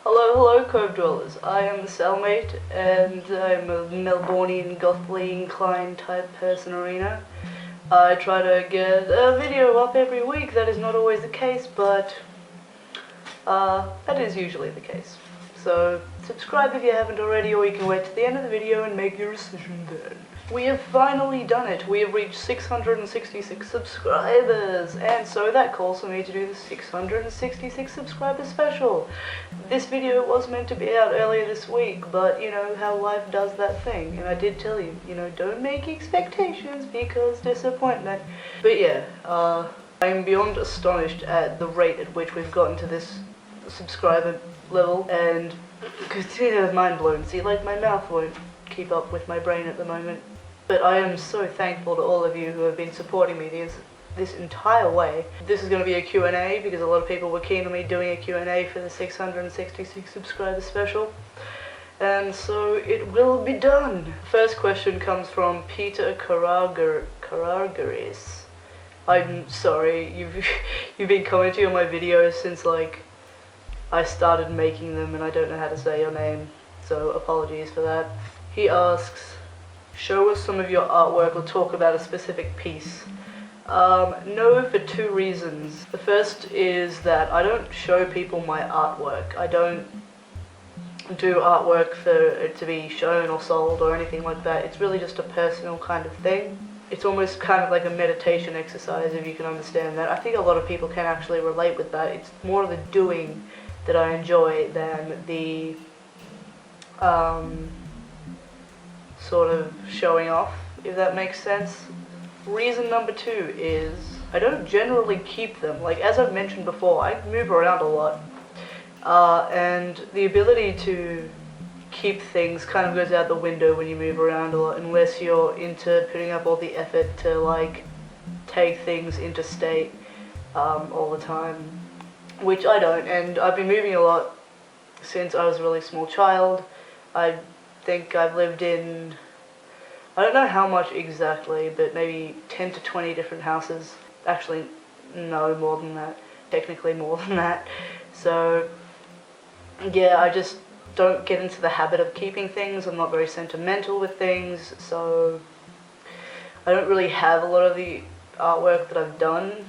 Hello, Cove Dwellers. I am the cellmate, and I'm a Melbourneian gothly inclined type person arena. I try to get a video up every week. That is not always the case, but that is usually the case. So subscribe if you haven't already, or you can wait to the end of the video and make your decision then. We have finally done it. We have reached 666 subscribers, and so that calls for me to do the 666 subscriber special. This video was meant to be out earlier this week, but you know how life does that thing, and I did tell you, don't make expectations because disappointment. But yeah, I'm beyond astonished at the rate at which we've gotten to this subscriber level, and mind blown. See, like, my mouth won't keep up with my brain at the moment. But I am so thankful to all of you who have been supporting me this entire way. This is going to be a Q&A because a lot of people were keen on me doing a Q&A for the 666 subscriber special. And so it will be done. First question comes from Peter Karargaris. I'm sorry, you've been commenting on my videos since like I started making them, and I don't know how to say your name, so apologies for that. He asks, show us some of your artwork or talk about a specific piece. No, for two reasons. The first is that I don't show people my artwork. I don't do artwork for it to be shown or sold or anything like that. It's really just a personal kind of thing. It's almost kind of like a meditation exercise, if you can understand that. I think a lot of people can actually relate with that. It's more the doing that I enjoy than the sort of showing off, if that makes sense. Reason number two is I don't generally keep them. Like, as I've mentioned before, I move around a lot, and the ability to keep things kind of goes out the window when you move around a lot, unless you're into putting up all the effort to like take things into state all the time, which I don't. And I've been moving a lot since I was a really small child. I think I've lived in, I don't know how much exactly, but maybe 10 to 20 different houses. Actually, no, more than that. Technically more than that. So, yeah, I just don't get into the habit of keeping things. I'm not very sentimental with things, so I don't really have a lot of the artwork that I've done.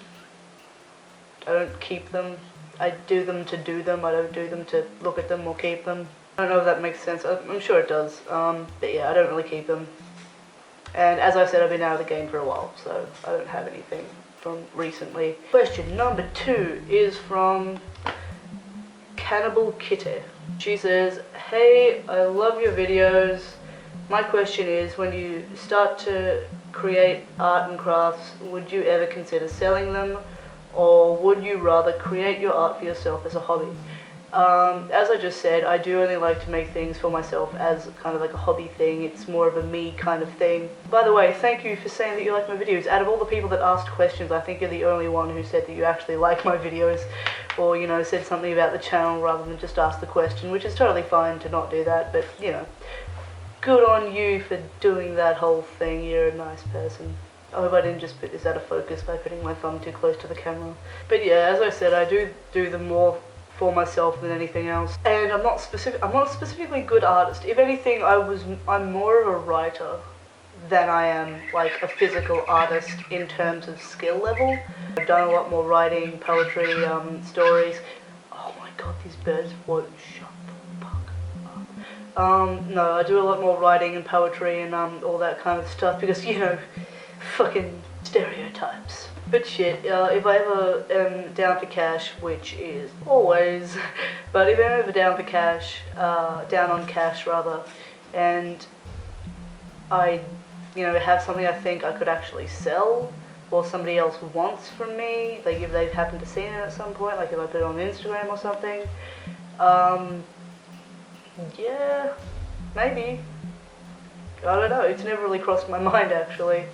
I don't keep them. I do them to do them. I don't do them to look at them or keep them. I don't know if that makes sense. I'm sure it does. But yeah, I don't really keep them. And as I said, I've been out of the game for a while, so I don't have anything from recently. Question number 2 is from Cannibal Kitty. She says, hey, I love your videos. My question is, when you start to create art and crafts, would you ever consider selling them? Or would you rather create your art for yourself as a hobby? As I just said, I do only like to make things for myself as kind of like a hobby thing. It's more of a me kind of thing. By the way, thank you for saying that you like my videos. Out of all the people that asked questions, I think you're the only one who said that you actually like my videos, or, said something about the channel rather than just ask the question, which is totally fine to not do that, but, good on you for doing that whole thing. You're a nice person. I hope I didn't just put this out of focus by putting my thumb too close to the camera. But yeah, as I said, I do them more for myself than anything else. And I'm not a specifically good artist. If anything, I'm more of a writer than I am like a physical artist in terms of skill level. I've done a lot more writing, poetry, stories. Oh my god, these birds won't shut the fuck up. No, I do a lot more writing and poetry and all that kind of stuff because, fucking stereotypes. But shit, if I ever am down for cash, which is always, but if I'm ever down for cash, down on cash rather, and I, have something I think I could actually sell, or somebody else wants from me, like if they've happened to see it at some point, like if I put it on Instagram or something, yeah, maybe. I don't know, it's never really crossed my mind actually.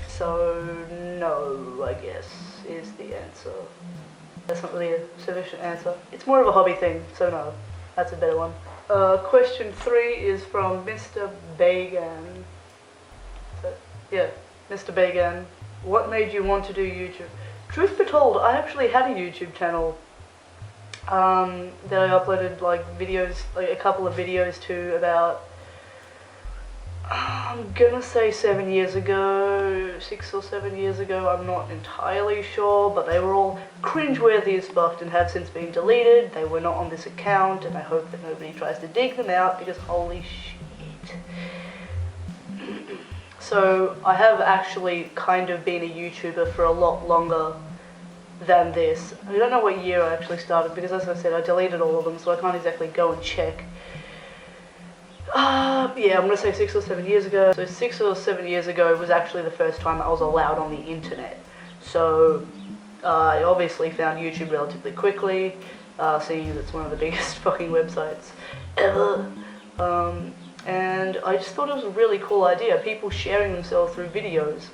So no, I guess, is the answer. That's not really a sufficient answer. It's more of a hobby thing, so no, that's a better one. Question 3 is from Mr. Bagan. So, yeah, Mr. Bagan. What made you want to do YouTube? Truth be told, I actually had a YouTube channel that I uploaded like videos, like a couple of videos to about, I'm gonna say 7 years ago, 6 or 7 years ago, I'm not entirely sure, but they were all cringeworthy as fuck and have since been deleted. They were not on this account, and I hope that nobody tries to dig them out, because holy shit. So, I have actually kind of been a YouTuber for a lot longer than this. I don't know what year I actually started, because as I said, I deleted all of them, so I can't exactly go and check. Yeah, I'm gonna say 6 or 7 years ago. So 6 or 7 years ago was actually the first time I was allowed on the internet. So I obviously found YouTube relatively quickly, seeing as it's one of the biggest fucking websites ever. And I just thought it was a really cool idea, people sharing themselves through videos.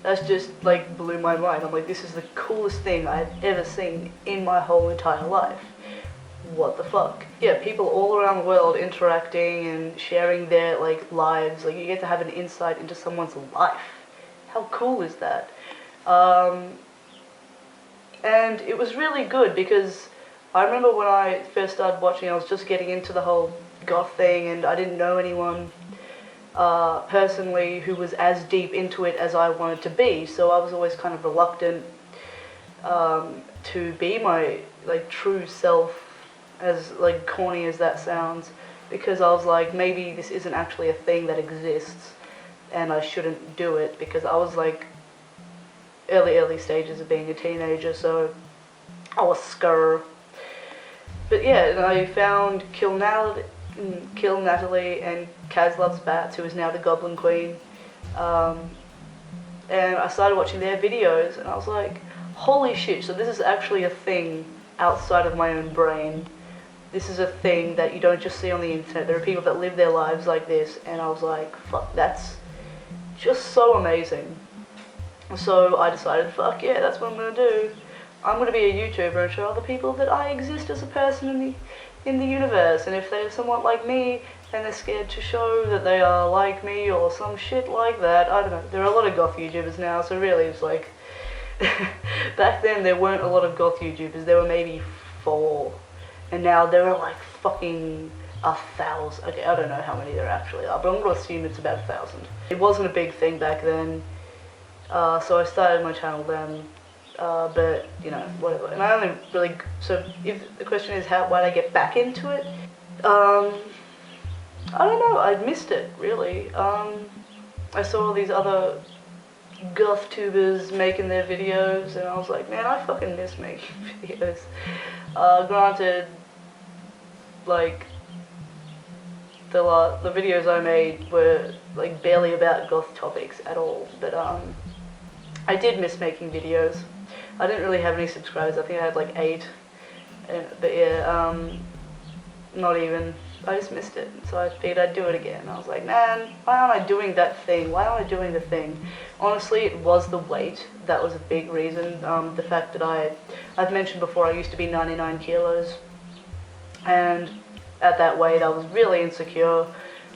That's just like blew my mind. I'm like, this is the coolest thing I've ever seen in my whole entire life. What the fuck? Yeah, people all around the world interacting and sharing their like lives. Like, you get to have an insight into someone's life. How cool is that? And it was really good, because I remember when I first started watching, I was just getting into the whole goth thing, and I didn't know anyone personally who was as deep into it as I wanted to be, so I was always kind of reluctant to be my like true self, as like corny as that sounds, because I was like, maybe this isn't actually a thing that exists and I shouldn't do it, because I was like early stages of being a teenager, so I was scared. But yeah, and I found Kill Natalie and Kaz Loves Bats, who is now the Goblin Queen, and I started watching their videos, and I was like, holy shit, so this is actually a thing outside of my own brain. This is a thing that you don't just see on the internet. There are people that live their lives like this, and I was like, fuck, that's just so amazing. So I decided, fuck yeah, that's what I'm gonna do. I'm gonna be a YouTuber and show other people that I exist as a person in the universe, and if they're somewhat like me, and they're scared to show that they are like me, or some shit like that, I don't know. There are a lot of goth YouTubers now, so really it's like, back then there weren't a lot of goth YouTubers, there were maybe 4. And now there are like fucking 1,000. Okay, I don't know how many there actually are, but I'm gonna assume it's about 1,000. It wasn't a big thing back then, so I started my channel then, but you know, whatever. And I only really, so if the question is why did I get back into it? I don't know, I missed it, really. I saw all these other goth tubers making their videos, and I was like, man, I fucking miss making videos. Granted, like, the videos I made were like barely about goth topics at all, but I did miss making videos. I didn't really have any subscribers, I think I had like 8, but yeah, not even. I just missed it, so I figured I'd do it again. I was like, man, why aren't I doing that thing? Why aren't I doing the thing? Honestly, it was the weight. That was a big reason. The fact that I've mentioned before, I used to be 99 kilos, and at that weight I was really insecure.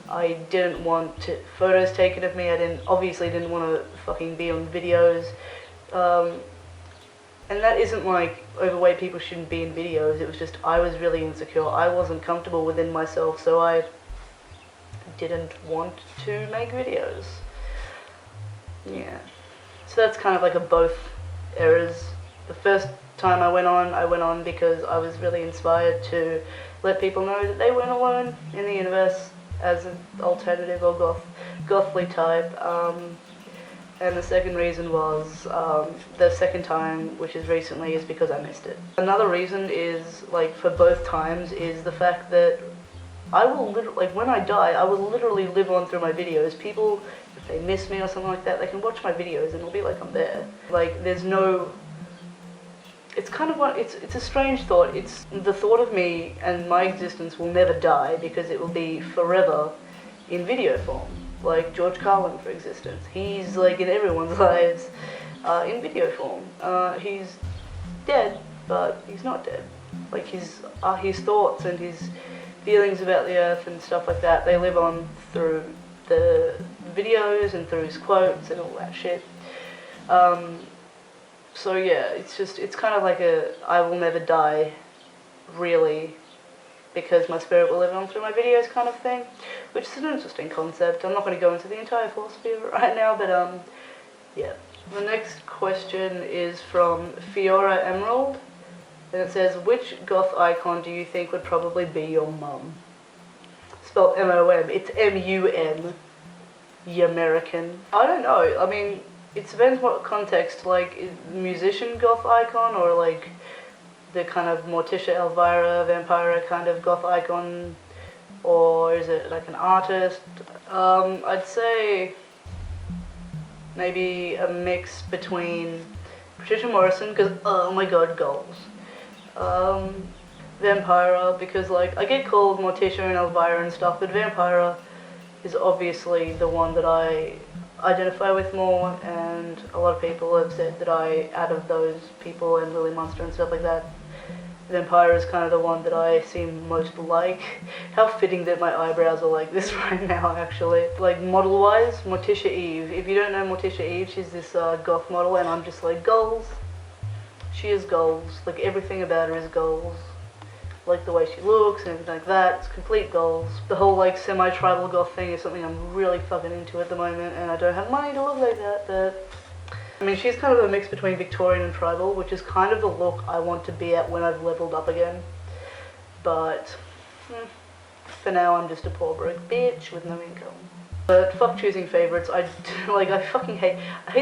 I didn't want photos taken of me. I obviously didn't want to fucking be on videos. And that isn't like overweight people shouldn't be in videos, it was just I was really insecure. I wasn't comfortable within myself, so I didn't want to make videos. Yeah. So that's kind of like a both eras. The first time I went on because I was really inspired to let people know that they weren't alone in the universe as an alternative or gothly type. And the second reason was, the second time, which is recently, is because I missed it. Another reason is, like, for both times, is the fact that I will literally, like, when I die, I will literally live on through my videos. People, if they miss me or something like that, they can watch my videos and it'll be like I'm there. Like, there's no, it's kind of what, it's a strange thought. It's the thought of me and my existence will never die because it will be forever in video form. Like George Carlin, for existence. He's like in everyone's lives in video form. He's dead, but he's not dead. Like his thoughts and his feelings about the earth and stuff like that, they live on through the videos and through his quotes and all that shit. So yeah, it's kind of like a I will never die, really, because my spirit will live on through my videos kind of thing, which is an interesting concept. I'm not going to go into the entire philosophy of it right now, but yeah. The next question is from Fiora Emerald, and it says, which goth icon do you think would probably be your mum? Spelled M-O-M, it's M-U-M, you American. I don't know, I mean, it depends what context, like, musician goth icon, or like the kind of Morticia Elvira Vampira kind of goth icon, or is it like an artist? I'd say maybe a mix between Patricia Morrison, because oh my god, goals. Vampira, because like I get called Morticia and Elvira and stuff, but Vampira is obviously the one that I identify with more, and a lot of people have said that out of those people and Lily Monster and stuff like that, Vampire is kind of the one that I seem most like. How fitting that my eyebrows are like this right now, actually. Like, model-wise, Morticia Eve. If you don't know Morticia Eve, she's this goth model, and I'm just like, goals. She is goals. Like, everything about her is goals. Like, the way she looks and everything like that, it's complete goals. The whole, like, semi-tribal goth thing is something I'm really fucking into at the moment, and I don't have money to look like that, but I mean, she's kind of a mix between Victorian and tribal, which is kind of the look I want to be at when I've leveled up again. But for now, I'm just a poor broke bitch with no income. But fuck choosing favorites. I fucking hate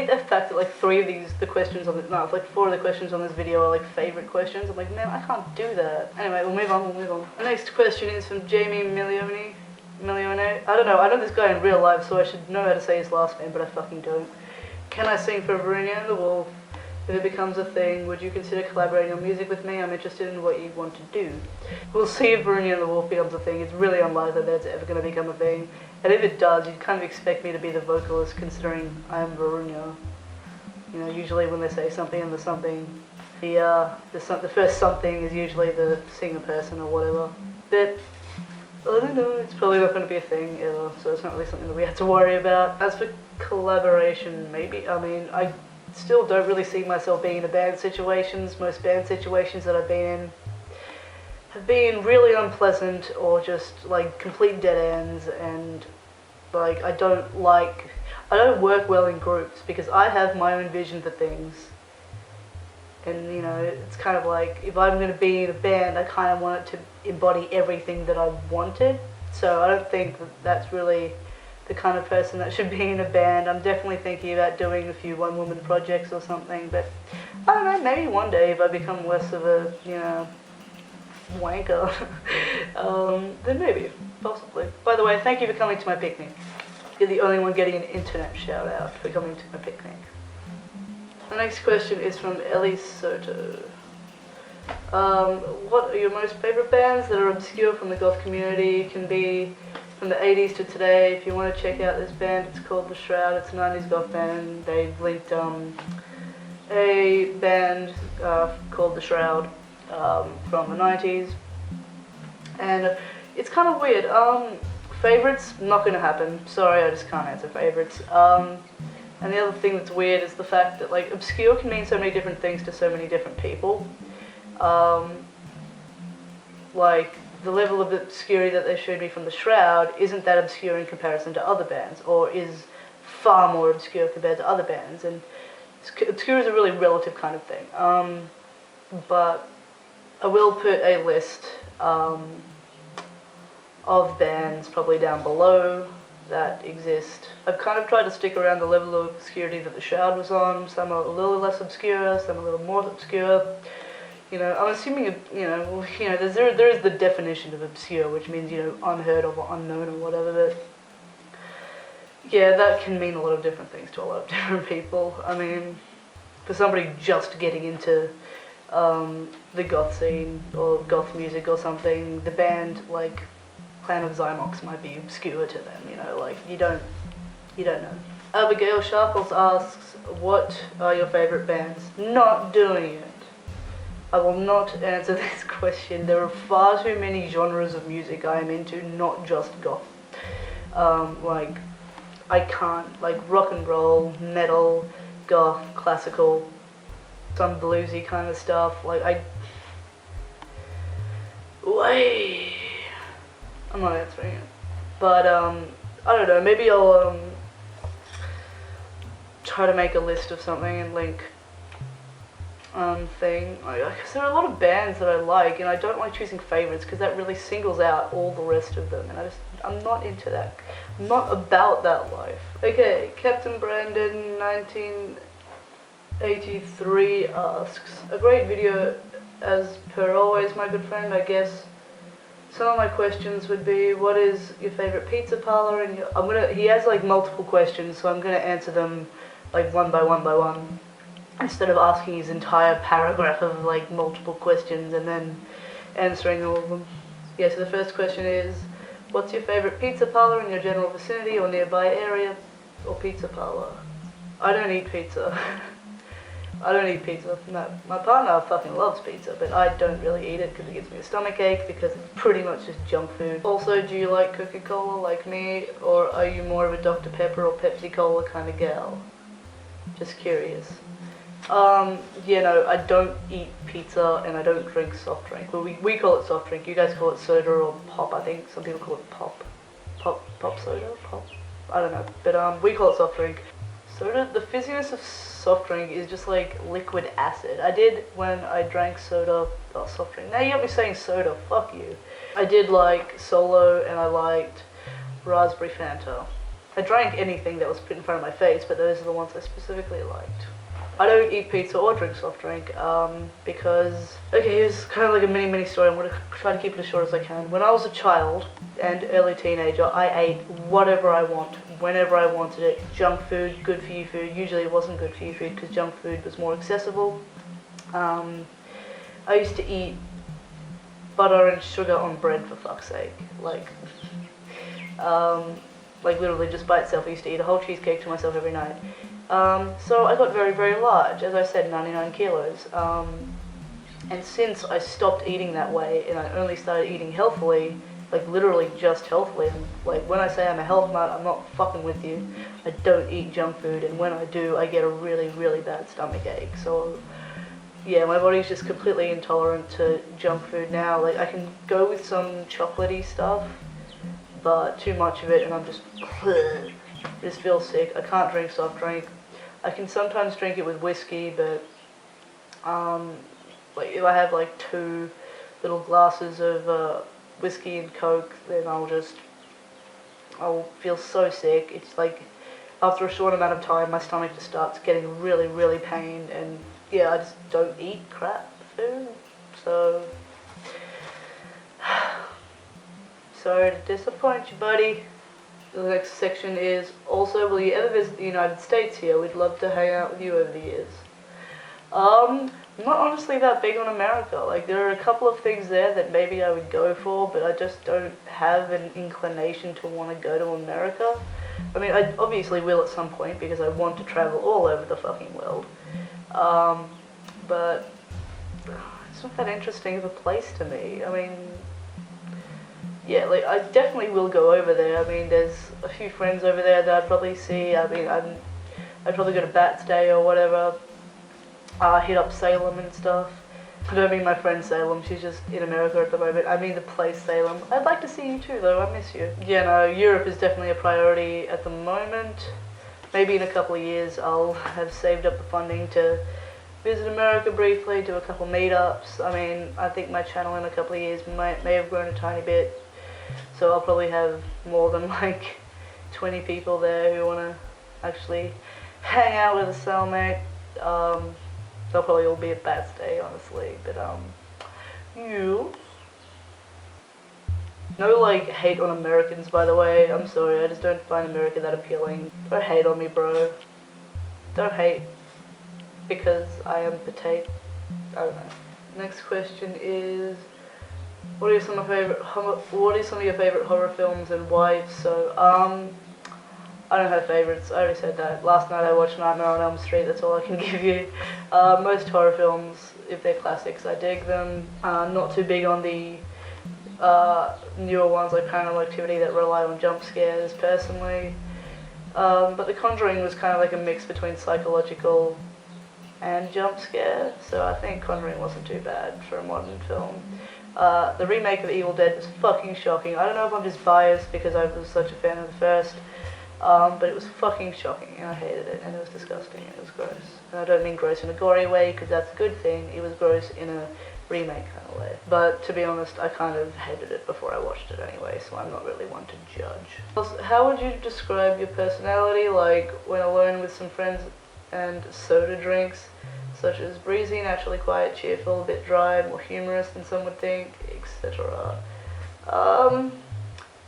the fact that like four of the questions on this video are like favorite questions. I'm like, man, I can't do that. Anyway, we'll move on. The next question is from Jamie Milione. I don't know. I know this guy in real life, so I should know how to say his last name, but I fucking don't. Can I sing for Varunia and the Wolf? If it becomes a thing, would you consider collaborating on music with me? I'm interested in what you want to do. We'll see if Varunia and the Wolf becomes a thing. It's really unlikely that it's ever going to become a thing. And if it does, you'd kind of expect me to be the vocalist, considering I am Varunia. You know, usually when they say something and the something, the first something is usually the singer person or whatever. But I don't know, it's probably not going to be a thing ever, so it's not really something that we have to worry about. As for collaboration, maybe, I mean, I still don't really see myself being in band situations. Most band situations that I've been in have been really unpleasant or just like complete dead ends, and like I don't work well in groups because I have my own vision for things. And, you know, it's kind of like, if I'm going to be in a band, I kind of want it to embody everything that I wanted. So I don't think that's really the kind of person that should be in a band. I'm definitely thinking about doing a few one-woman projects or something. But, I don't know, maybe one day if I become less of a, you know, wanker, then maybe, possibly. By the way, thank you for coming to my picnic. You're the only one getting an internet shout-out for coming to my picnic. The next question is from Ellie Soto. What are your most favourite bands that are obscure from the goth community? Can be from the 80s to today. If you want to check out this band, it's called The Shroud. It's a 90s goth band. They've linked a band called The Shroud from the 90s. And it's kind of weird. Favourites, not going to happen. Sorry, I just can't answer favourites. And the other thing that's weird is the fact that, like, obscure can mean so many different things to so many different people. Like, the level of obscurity that they showed me from The Shroud isn't that obscure in comparison to other bands, or is far more obscure compared to other bands. And obscure is a really relative kind of thing. But I will put a list of bands probably down below that exist. I've kind of tried to stick around the level of obscurity that The Shroud was on. Some are a little less obscure, some a little more obscure. You know, I'm assuming, there is the definition of obscure, which means, you know, unheard of or unknown or whatever, but yeah, that can mean a lot of different things to a lot of different people. I mean, for somebody just getting into the goth scene or goth music or something, the band, like, Clan of Zymox might be obscure to them, you know, like, you don't know. Abigail Sharples asks, what are your favourite bands? Not doing it. I will not answer this question. There are far too many genres of music I am into, not just goth. Like, I can't, like, rock and roll, metal, goth, classical, some bluesy kind of stuff. Like I'm not answering it, but I don't know. Maybe I'll try to make a list of something and link thing. Because there are a lot of bands that I like, and I don't like choosing favorites because that really singles out all the rest of them, and I'm not into that. I'm not about that life. Okay, Captain Brandon 1983 asks, a great video as per always, my good friend. I guess some of my questions would be, what is your favorite pizza parlor? And he has like multiple questions, so I'm gonna answer them like one by one, instead of asking his entire paragraph of like multiple questions and then answering all of them. Yeah, so the first question is, what's your favorite pizza parlor in your general vicinity or nearby area, or pizza parlor? I don't eat pizza. I don't eat pizza. No, my partner fucking loves pizza, but I don't really eat it because it gives me a stomach ache because it's pretty much just junk food. Also, do you like Coca-Cola like me, or are you more of a Dr. Pepper or Pepsi-Cola kind of gal? Just curious. Yeah, no, I don't eat pizza and I don't drink soft drink. Well, we call it soft drink. You guys call it soda or pop, I think. Some people call it pop soda, pop. I don't know, but we call it soft drink. Soda, the fizziness of soft drink is just like liquid acid. I did when I drank soda, soft drink. Now you got me saying soda, fuck you. I did like Solo and I liked Raspberry Fanta. I drank anything that was put in front of my face, but those are the ones I specifically liked. I don't eat pizza or drink soft drink because, okay, here's kind of like a mini story. I'm going to try to keep it as short as I can. When I was a child and early teenager, I ate whatever I want, whenever I wanted it. Junk food, good for you food. Usually it wasn't good for you food because junk food was more accessible. I used to eat butter and sugar on bread, for fuck's sake. Like literally just by itself. I used to eat a whole cheesecake to myself every night. So I got very, very large, as I said, 99 kilos. And since I stopped eating that way and I only started eating healthily, like literally just healthily, and like when I say I'm a health nut, I'm not fucking with you. I don't eat junk food, and when I do, I get a really, really bad stomach ache. So yeah, my body's just completely intolerant to junk food now. Like I can go with some chocolatey stuff, but too much of it and I'm just feel sick. I can't drink soft drink. I can sometimes drink it with whiskey, but like if I have like 2 little glasses of whiskey and Coke, then I'll feel so sick. It's like after a short amount of time my stomach just starts getting really, really pained, and yeah, I just don't eat crap food. So sorry to disappoint you, buddy. The next section is, also, will you ever visit the United States here? We'd love to hang out with you over the years. I'm not honestly that big on America. Like, there are a couple of things there that maybe I would go for, but I just don't have an inclination to want to go to America. I mean, I obviously will at some point because I want to travel all over the fucking world. But it's not that interesting of a place to me. I mean, yeah, like, I definitely will go over there. I mean, there's a few friends over there that I'd probably see. I mean, I'd probably go to Bats Day or whatever. Hit up Salem and stuff. I don't mean my friend Salem, she's just in America at the moment. I mean the place Salem. I'd like to see you too, though. I miss you. Yeah, no, Europe is definitely a priority at the moment. Maybe in a couple of years I'll have saved up the funding to visit America briefly, do a couple meetups. I mean, I think my channel in a couple of years may have grown a tiny bit. So I'll probably have more than like 20 people there who want to actually hang out with a cellmate. They'll probably all be at Bats Day, honestly. But you. No like hate on Americans, by the way. I'm sorry, I just don't find America that appealing. Don't hate on me, bro. Don't hate because I am potato. I don't know. Next question is, what are some of your favorite horror films and why if so? I don't have favorites. I already said that. Last night I watched Nightmare on Elm Street. That's all I can give you. Most horror films, if they're classics, I dig them. Not too big on the newer ones like Paranormal Activity that rely on jump scares personally. But The Conjuring was kind of like a mix between psychological and jump scare, so I think Conjuring wasn't too bad for a modern film. The remake of Evil Dead was fucking shocking. I don't know if I'm just biased because I was such a fan of the first, but it was fucking shocking, and I hated it, and it was disgusting, and it was gross. And I don't mean gross in a gory way, because that's a good thing. It was gross in a remake kind of way. But to be honest, I kind of hated it before I watched it anyway, so I'm not really one to judge. Also, how would you describe your personality, like when alone with some friends and soda drinks, such as breezy, naturally quiet, cheerful, a bit dry, more humorous than some would think, etc.?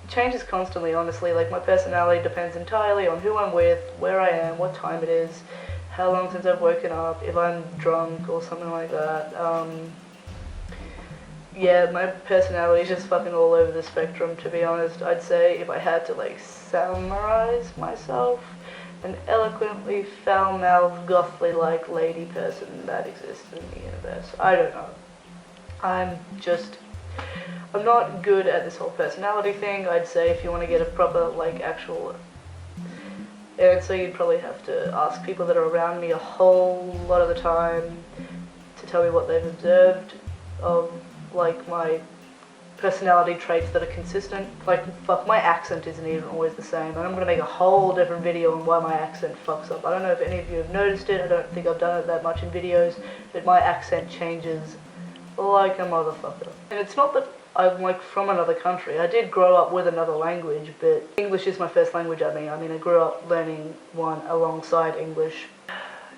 Changes constantly, honestly. Like, my personality depends entirely on who I'm with, where I am, what time it is, how long since I've woken up, if I'm drunk or something like that. Yeah, my personality is just fucking all over the spectrum, to be honest. I'd say if I had to, like, summarize myself, an eloquently foul-mouthed, gothly-like lady person that exists in the universe. I don't know. I'm not good at this whole personality thing. I'd say if you want to get a proper, like, actual answer, you'd probably have to ask people that are around me a whole lot of the time to tell me what they've observed of, like, my personality traits that are consistent. Like, fuck, my accent isn't even always the same, and I'm gonna make a whole different video on why my accent fucks up. I don't know if any of you have noticed it. I don't think I've done it that much in videos, but my accent changes like a motherfucker. And it's not that I'm, like, from another country. I did grow up with another language, but English is my first language. I mean, I grew up learning one alongside English,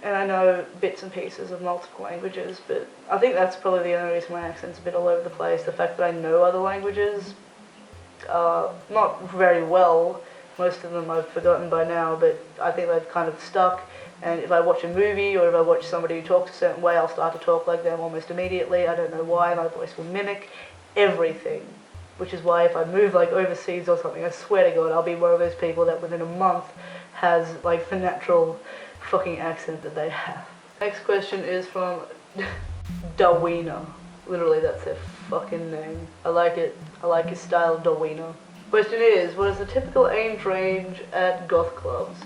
and I know bits and pieces of multiple languages, but I think that's probably the only reason my accent's a bit all over the place. The fact that I know other languages, not very well, most of them I've forgotten by now, but I think they've kind of stuck, and if I watch a movie or if I watch somebody who talks a certain way, I'll start to talk like them almost immediately. I don't know why, my voice will mimic everything, which is why if I move, like, overseas or something, I swear to God, I'll be one of those people that within a month has, like, the natural fucking accent that they have. Next question is from Dawina. Literally, that's their fucking name. I like it. I like his style, Dawina. Question is, what is the typical age range at goth clubs?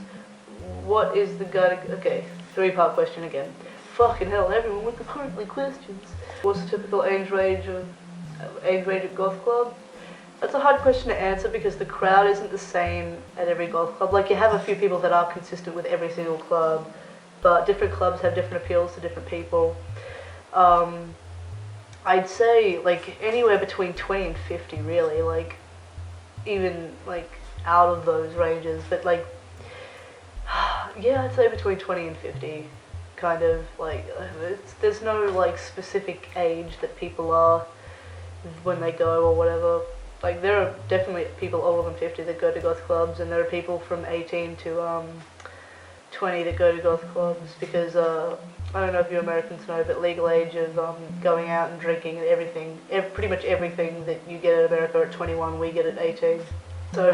What is the guide? Okay, three-part question again. Fucking hell, everyone with the currently questions. What's the typical age range at goth club? That's a hard question to answer because the crowd isn't the same at every goth club. Like, you have a few people that are consistent with every single club, but different clubs have different appeals to different people. I'd say, like, anywhere between 20 and 50, really, like, even, like, out of those ranges, but, like, yeah, I'd say between 20 and 50, kind of, like, there's no, like, specific age that people are when they go or whatever. Like, there are definitely people older than 50 that go to goth clubs, and there are people from 18 to 20 that go to goth clubs, because I don't know if you Americans know, but legal age of going out and drinking and everything, pretty much everything that you get in America at 21, we get at 18. So,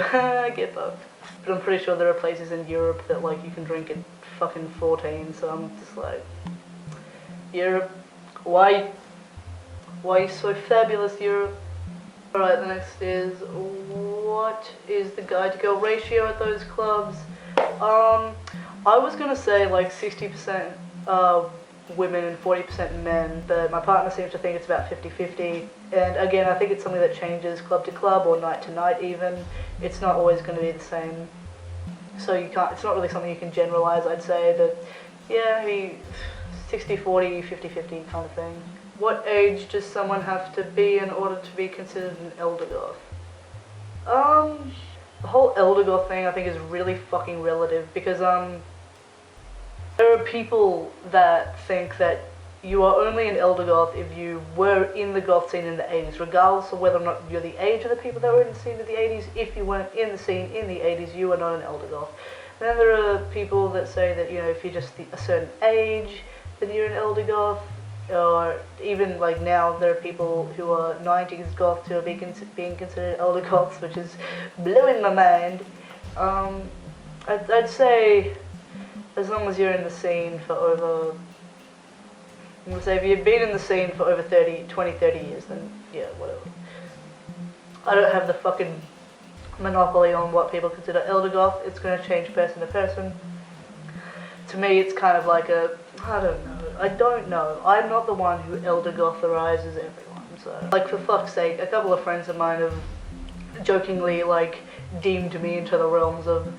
get fucked. But I'm pretty sure there are places in Europe that, like, you can drink at fucking 14, so I'm just like, Europe, why you so fabulous, Europe? Alright, the next is, what is the guy to girl ratio at those clubs? I was gonna say like 60% women and 40% men, but my partner seems to think it's about 50-50. And again, I think it's something that changes club to club or night to night even. It's not always going to be the same. So you can't, it's not really something you can generalize, I'd say, but yeah, maybe 60-40, 50-50 kind of thing. What age does someone have to be in order to be considered an elder goth? The whole elder goth thing I think is really fucking relative, because there are people that think that you are only an elder goth if you were in the goth scene in the 80s, regardless of whether or not you're the age of the people that were in the scene in the 80s. If you weren't in the scene in the 80s, you are not an elder goth. And then there are people that say that, you know, if you're just a certain age, then you're an elder goth. Or even like now, there are people who are 90s goths who are being considered elder goths, which is blowing my mind. I'd say as long as you're in the scene for over, I'm gonna say if you've been in the scene for over 20-30 years, then yeah, whatever. I don't have the fucking monopoly on what people consider elder goth. It's gonna change person to person. To me, it's kind of like a, I don't know. I don't know. I'm not the one who elder gotherizes everyone, so... Like, for fuck's sake, a couple of friends of mine have jokingly, like, deemed me into the realms of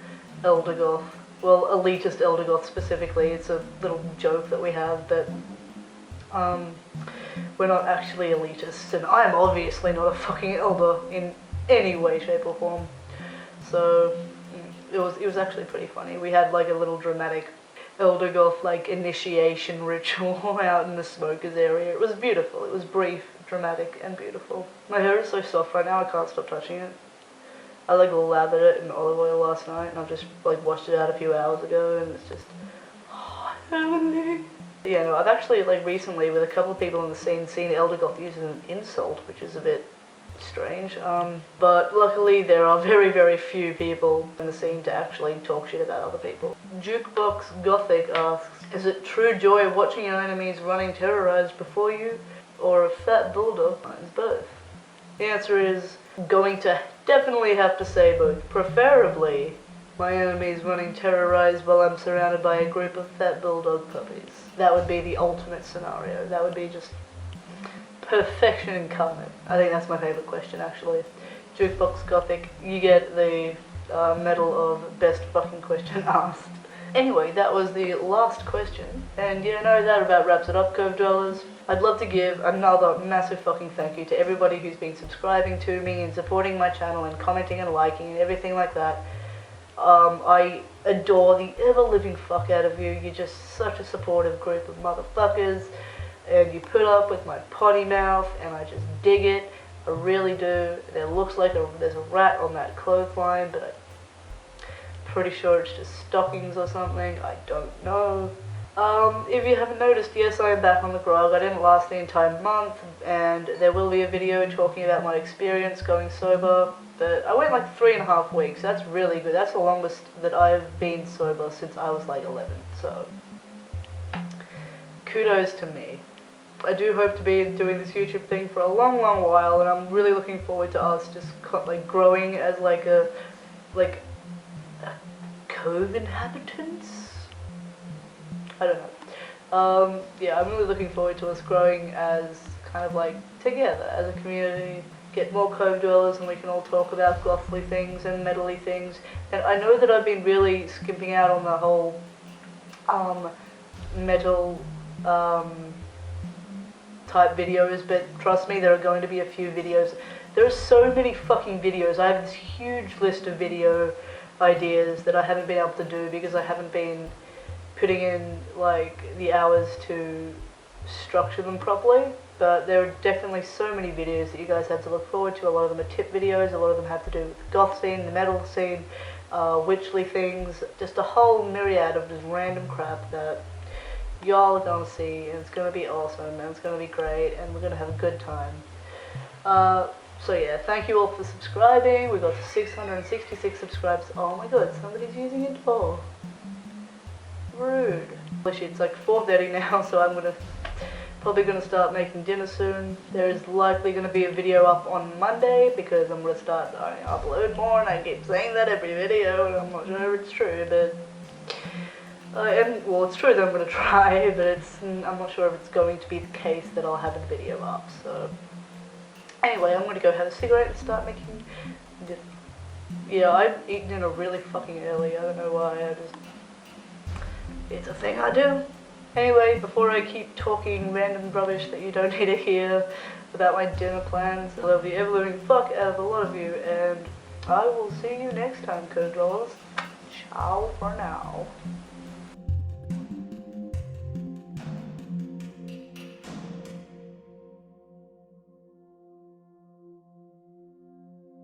elder goth. Well, elitist elder goth specifically. It's a little joke that we have, but we're not actually elitists, and I am obviously not a fucking elder in any way, shape, or form. So it was actually pretty funny. We had like a little dramatic elder goth like initiation ritual out in the smokers area. It was beautiful. It was brief, dramatic, and beautiful. My hair is so soft right now. I can't stop touching it. I like lathered it in olive oil last night, and I've just like washed it out a few hours ago, and it's just heavenly. Yeah, no, I've actually like recently with a couple of people in the scene seen elder goth used as an insult, which is a bit strange. But luckily there are very, very few people in the scene to actually talk shit about other people. Jukebox Gothic asks, is it true joy watching your enemies running terrorized before you, or a fat bulldog finds both? The answer is going to definitely have to say both. Preferably, my enemies running terrorized while I'm surrounded by a group of fat bulldog puppies. That would be the ultimate scenario. That would be just perfection incarnate. I think that's my favourite question, actually. Jukebox Gothic, you get the medal of best fucking question asked. Anyway, that was the last question, and yeah, no, that about wraps it up, Cove Dwellers. I'd love to give another massive fucking thank you to everybody who's been subscribing to me and supporting my channel and commenting and liking and everything like that. I adore the ever-living fuck out of you. You're just such a supportive group of motherfuckers, and you put up with my potty mouth, and I just dig it. I really do. There looks like there's a rat on that clothesline, but I'm pretty sure it's just stockings or something. I don't know. If you haven't noticed, yes, I am back on the grog. I didn't last the entire month, and there will be a video talking about my experience going sober, but I went like 3.5 weeks. That's really good. That's the longest that I've been sober since I was like 11, so kudos to me. I do hope to be doing this YouTube thing for a long, long while, and I'm really looking forward to us just like growing as like a cove inhabitants? I don't know. Yeah, I'm really looking forward to us growing as kind of like together as a community, get more Cove Dwellers, and we can all talk about gothly things and metally things. And I know that I've been really skimping out on the whole metal type videos, but trust me, there are going to be a few videos. There are so many fucking videos. I have this huge list of video ideas that I haven't been able to do because I haven't been putting in like the hours to structure them properly, but there are definitely so many videos that you guys have to look forward to. A lot of them are tip videos, a lot of them have to do with the goth scene, the metal scene, witchly things, just a whole myriad of just random crap that y'all are gonna see, and it's gonna be awesome, and it's gonna be great, and we're gonna have a good time. So yeah, thank you all for subscribing. We got to 666 subscribers. Oh my god, somebody's using it for. Rude. It's like 4:30 now, so I'm probably gonna start making dinner soon. There is likely gonna be a video up on Monday because I'm gonna start upload more, and I keep saying that every video, and I'm not sure if it's true, but well, it's true that I'm gonna try, but I'm not sure if it's going to be the case that I'll have a video up. So anyway, I'm gonna go have a cigarette and start making dinner. Yeah, I've eaten dinner really fucking early. I don't know why. It's a thing I do. Anyway, before I keep talking random rubbish that you don't need to hear about my dinner plans, I love the ever-living fuck out of a lot of you, and I will see you next time, Code Dwellers. Ciao for now.